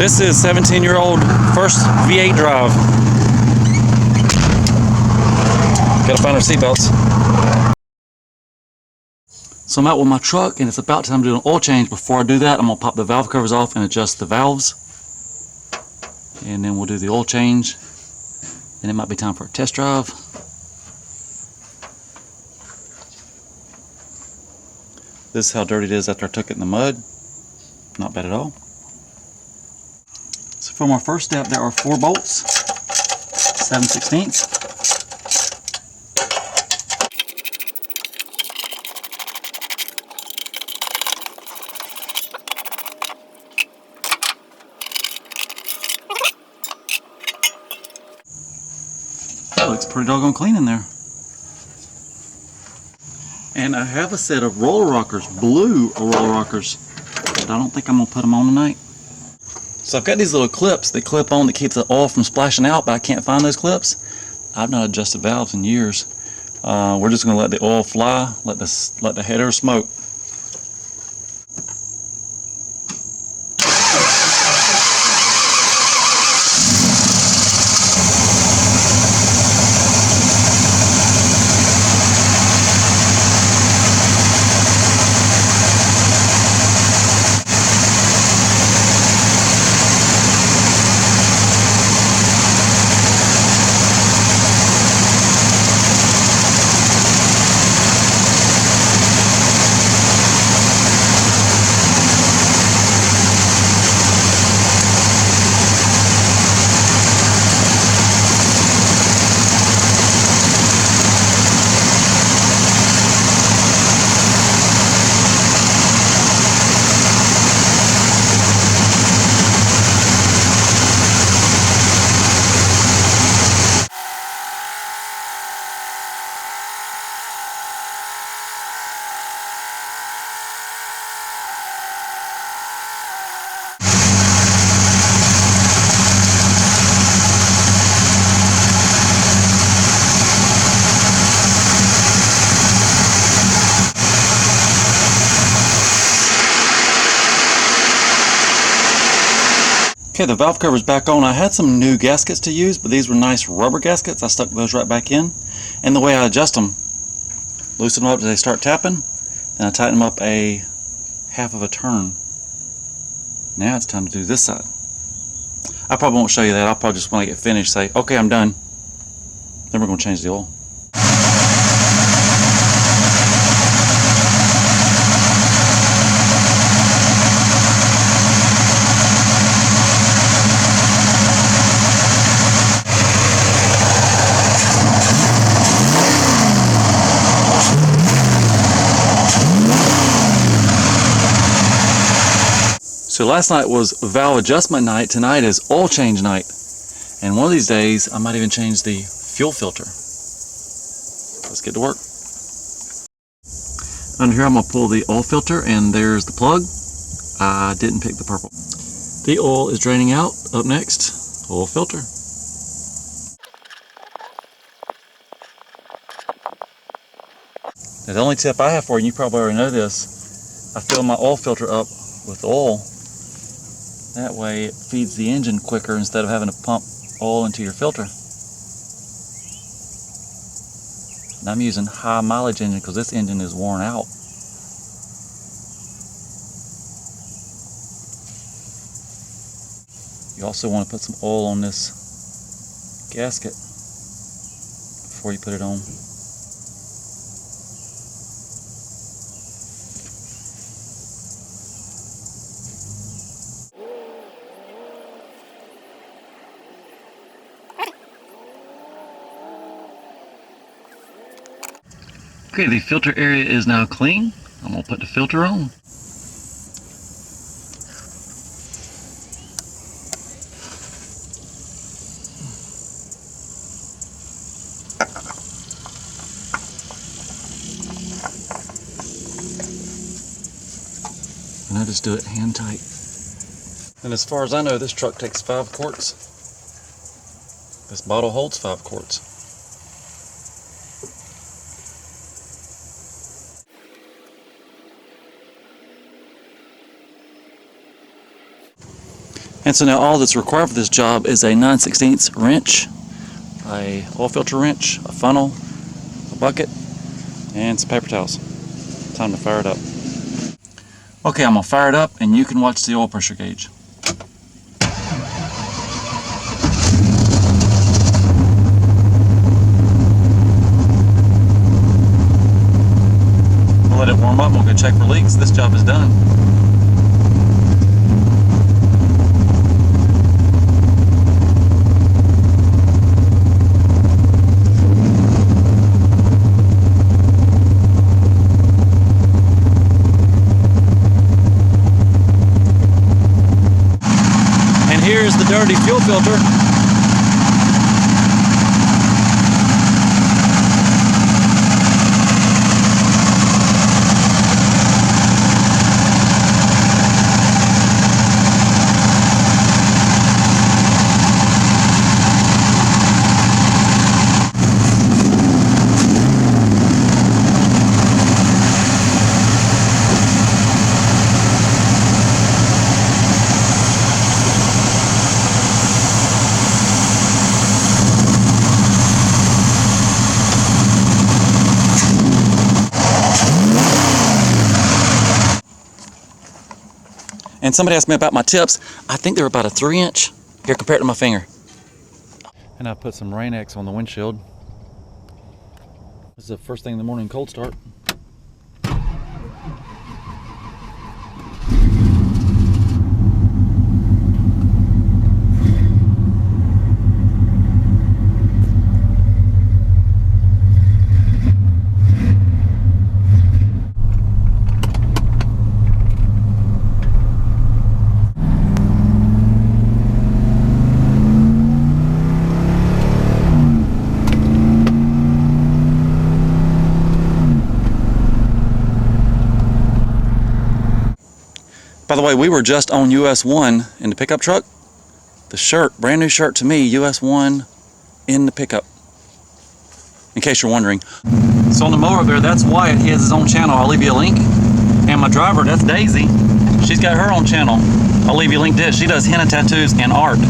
This is 17-year-old first V8 drive. Gotta find our seatbelts. So I'm out with my truck and it's about time to do an oil change. Before I do that, I'm gonna pop the valve covers off and adjust the valves. And then we'll do the oil change. And it might be time for a test drive. This is how dirty it is after I took it in the mud. Not bad at all. So from our first step, there are 4 bolts, 7/16. That looks pretty doggone clean in there. And I have a set of roller rockers, blue roller rockers, but I don't think I'm gonna put them on tonight. So I've got these little clips that clip on that keep the oil from splashing out, but I can't find those clips. I've not adjusted valves in years. We're just gonna let the oil fly, let the header smoke. Okay, the valve cover's back on. I had some new gaskets to use, but these were nice rubber gaskets. I stuck those right back in. And the way I adjust them, loosen them up as they start tapping, then I tighten them up a half of a turn. Now it's time to do this side. I probably won't show you that. I'll probably just, when I get finished, say, okay, I'm done. Then we're going to change the oil. So last night was valve adjustment night. Tonight is oil change night. And one of these days, I might even change the fuel filter. Let's get to work. Under here, I'm going to pull the oil filter, and there's the plug. I didn't pick the purple. The oil is draining out. Up next, oil filter. Now, the only tip I have for you, and you probably already know this, I fill my oil filter up with oil. That way it feeds the engine quicker instead of having to pump oil into your filter. And I'm using high mileage engine because this engine is worn out. You also want to put some oil on this gasket before you put it on. Okay, the filter area is now clean. I'm going to put the filter on. And I just do it hand tight. And as far as I know, this truck takes 5 quarts. This bottle holds 5 quarts. And so now all that's required for this job is a 9/16 wrench, a oil filter wrench, a funnel, a bucket, and some paper towels. Time to fire it up. Okay, I'm gonna fire it up and you can watch the oil pressure gauge. We'll let it warm up and we'll go check for leaks. This job is done. Here's the dirty fuel filter. And somebody asked me about my tips. I think they're about a 3-inch here compared to my finger. And I put some Rain-X on the windshield. This is the first thing in the morning cold start. By the way, we were just on US 1 in the pickup truck. The shirt, brand new shirt to me, US 1 in the pickup. In case you're wondering. So on the mower up there, that's Wyatt. He has his own channel. I'll leave you a link. And my driver, that's Daisy. She's got her own channel. I'll leave you a link to it. She does henna tattoos and art.